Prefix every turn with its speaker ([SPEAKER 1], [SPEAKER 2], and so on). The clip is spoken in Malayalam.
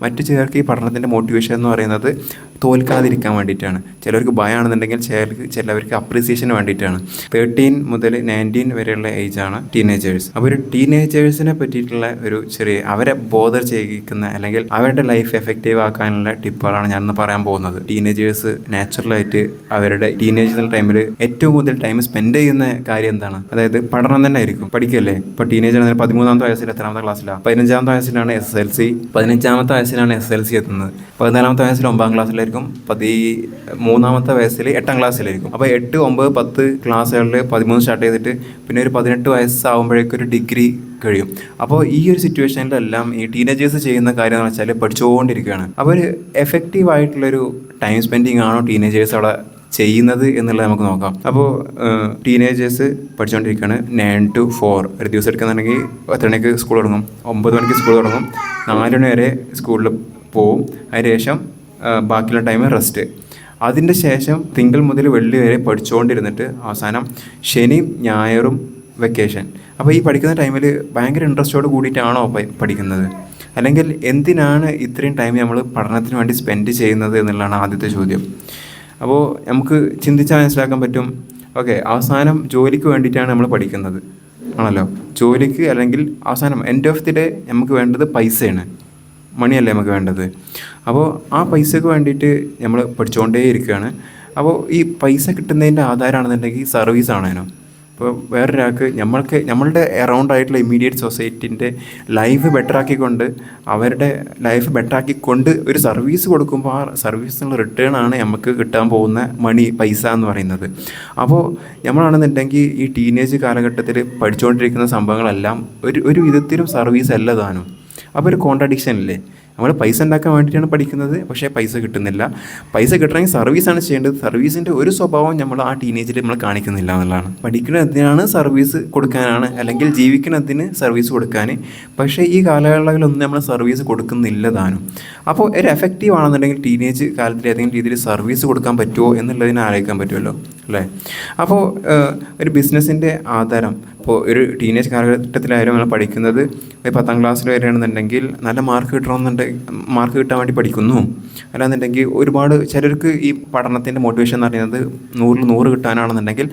[SPEAKER 1] മറ്റു ചിലർക്ക് ഈ പഠനത്തിൻ്റെ മോട്ടിവേഷൻ എന്ന് പറയുന്നത് തോൽക്കാതിരിക്കാൻ വേണ്ടിയിട്ടാണ്. ചിലർക്ക് ഭയമാണെന്നുണ്ടെങ്കിൽ ചിലവർക്ക് അപ്രീസിയേഷന് വേണ്ടിയിട്ടാണ്. 13 മുതൽ 19 വരെയുള്ള ഏജാണ് ടീനേജേഴ്സ്. അപ്പോൾ ഒരു ടീനേജേഴ്സിനെ പറ്റിയിട്ടുള്ള ഒരു ചെറിയ അവരെ ബോധർ ചെയ്യിക്കുന്ന അല്ലെങ്കിൽ അവരുടെ ലൈഫ് എഫക്റ്റീവ് ആക്കാനുള്ള ടിപ്പുകളാണ് ഞാനിന്ന് പറയാൻ പോകുന്നത്. ടീനേജേഴ്സ് നാച്ചുറലായിട്ട് അവരുടെ ടീനേജ് ടൈമിൽ ഏറ്റവും കൂടുതൽ ടൈം സ്പെൻഡ് ചെയ്യുന്ന കാര്യം എന്താണ്? അതായത് പഠനം തന്നെ ആയിരിക്കും. പഠിക്കല്ലേ? ഇപ്പോൾ ടീനേജർ 13-ാമത്തെ വയസ്സിൽ എത്രാമത്തെ ക്ലാസ്സിലാണ്? 15-ാമത്തെ വയസ്സിലാണ് SSLC, 15-ാമത്തെ വയസ്സിലാണ് SSLC എത്തുന്നത്. 14-ാമത്തെ വയസ്സിൽ 9-ാം ക്ലാസ്സിലായിരിക്കും, 13-ാമത്തെ വയസ്സിൽ 8-ാം ക്ലാസ്സിലായിരിക്കും. അപ്പോൾ 8, 9, 10 ക്ലാസ്സുകളിൽ 13 സ്റ്റാർട്ട് ചെയ്തിട്ട് പിന്നെ ഒരു 18 വയസ്സാകുമ്പോഴേക്കും ഒരു ഡിഗ്രി കഴിയും. അപ്പോൾ ഈ ഒരു സിറ്റുവേഷനിലെല്ലാം ഈ ടീനേജേഴ്സ് ചെയ്യുന്ന കാര്യം എന്ന് വെച്ചാൽ പഠിച്ചുകൊണ്ടിരിക്കുകയാണ്. അപ്പോൾ ഒരു എഫക്റ്റീവ് ആയിട്ടുള്ളൊരു ടൈം സ്പെൻഡിങ് ആണോ ടീനേജേഴ്സ് അവിടെ ചെയ്യുന്നത് എന്നുള്ളത് നമുക്ക് നോക്കാം. അപ്പോൾ ടീനേജേഴ്സ് പഠിച്ചുകൊണ്ടിരിക്കുകയാണ്. 9 to 4 ഒരു ദിവസം എടുക്കുന്നുണ്ടെങ്കിൽ 10 മണിക്ക് സ്കൂൾ തുടങ്ങും, 9 മണിക്ക് സ്കൂൾ തുടങ്ങും, 4 മണി വരെ സ്കൂളിൽ പോവും. അതിനുശേഷം ബാക്കിയുള്ള ടൈം റെസ്റ്റ്. അതിൻ്റെ ശേഷം തിങ്കൾ മുതൽ വെള്ളി വരെ പഠിച്ചുകൊണ്ടിരുന്നിട്ട് അവസാനം ശനിയും ഞായറും വെക്കേഷൻ. അപ്പോൾ ഈ പഠിക്കുന്ന ടൈമിൽ ഭയങ്കര ഇൻട്രസ്റ്റോട് കൂടിയിട്ടാണോ പഠിക്കുന്നത്? അല്ലെങ്കിൽ എന്തിനാണ് ഇത്രയും ടൈം നമ്മൾ പഠനത്തിന് വേണ്ടി സ്പെൻഡ് ചെയ്യുന്നത് എന്നുള്ളതാണ് ആദ്യത്തെ ചോദ്യം. അപ്പോൾ നമുക്ക് ചിന്തിച്ചാൽ മനസ്സിലാക്കാൻ പറ്റും, ഓക്കെ, അവസാനം ജോലിക്ക് വേണ്ടിയിട്ടാണ് നമ്മൾ പഠിക്കുന്നത് ആണല്ലോ. ജോലിക്ക് അല്ലെങ്കിൽ അവസാനം എൻഡ് ഓഫ് ദി ഡേ നമുക്ക് വേണ്ടത് പൈസയാണ്, മണിയല്ലേ നമുക്ക് വേണ്ടത്. അപ്പോൾ ആ പൈസക്ക് വേണ്ടിയിട്ട് നമ്മൾ പഠിച്ചുകൊണ്ടേ ഇരിക്കുകയാണ്. അപ്പോൾ ഈ പൈസ കിട്ടുന്നതിൻ്റെ ആധാരമാണെന്നുണ്ടെങ്കിൽ സർവീസ് ആണേനോ. ഇപ്പോൾ വേറൊരാൾക്ക് നമ്മളുടെ അറൗണ്ട് ആയിട്ടുള്ള ഇമ്മീഡിയറ്റ് സൊസൈറ്റിൻ്റെ ലൈഫ് ബെറ്ററാക്കിക്കൊണ്ട് അവരുടെ ലൈഫ് ബെറ്ററാക്കിക്കൊണ്ട് ഒരു സർവീസ് കൊടുക്കുമ്പോൾ ആ സർവീസിനുള്ള റിട്ടേൺ ആണ് നമുക്ക് കിട്ടാൻ പോകുന്ന പൈസ എന്ന് പറയുന്നത്. അപ്പോൾ നമ്മളാണെന്നുണ്ടെങ്കിൽ ഈ ടീനേജ് കാലഘട്ടത്തിൽ പഠിച്ചുകൊണ്ടിരിക്കുന്ന സംഭവങ്ങളെല്ലാം ഒരു വിധത്തിലും സർവീസ് അല്ല താനും. അപ്പോൾ ഒരു കോൺട്രഡിക്ഷൻ അല്ലേ? നമ്മൾ പൈസ ഉണ്ടാക്കാൻ വേണ്ടിയിട്ടാണ് പഠിക്കുന്നത്, പക്ഷേ പൈസ കിട്ടുന്നില്ല. പൈസ കിട്ടണമെങ്കിൽ സർവീസാണ് ചെയ്യേണ്ടത്. സർവീസിൻ്റെ ഒരു സ്വഭാവം നമ്മൾ ആ ടീനേജിൽ നമ്മൾ കാണിക്കുന്നില്ല എന്നുള്ളതാണ്. പഠിക്കുന്നതിനാണ് സർവീസ് കൊടുക്കാനാണ്, അല്ലെങ്കിൽ ജീവിക്കുന്നതിന് സർവീസ് കൊടുക്കാൻ. പക്ഷേ ഈ കാലയളവിലൊന്നും നമ്മൾ സർവീസ് കൊടുക്കുന്നില്ല താനും. അപ്പോൾ ഒരു എഫക്റ്റീവ് ആണെന്നുണ്ടെങ്കിൽ ടീനേജ് കാലത്തിൽ ഏതെങ്കിലും രീതിയിൽ സർവീസ് കൊടുക്കാൻ പറ്റുമോ എന്നുള്ളതിനെ ആലോചിക്കാൻ പറ്റുമല്ലോ അല്ലേ? അപ്പോൾ ഒരു ബിസിനസ്സിൻ്റെ ആധാരം ഇപ്പോൾ ഒരു ടീനേജ് കാലഘട്ടത്തിലായാലും നമ്മൾ പഠിക്കുന്നത് 10ാം ക്ലാസ്സിൽ വരികയാണെന്നുണ്ടെങ്കിൽ നല്ല മാർക്ക് കിട്ടാൻ വേണ്ടി പഠിക്കുന്നു. അല്ലാന്നുണ്ടെങ്കിൽ ഒരുപാട് ചിലർക്ക് ഈ പഠനത്തിൻ്റെ മോട്ടിവേഷൻ എന്ന് പറയുന്നത് 100-ൽ 100 കിട്ടാനാണെന്നുണ്ടെങ്കിൽ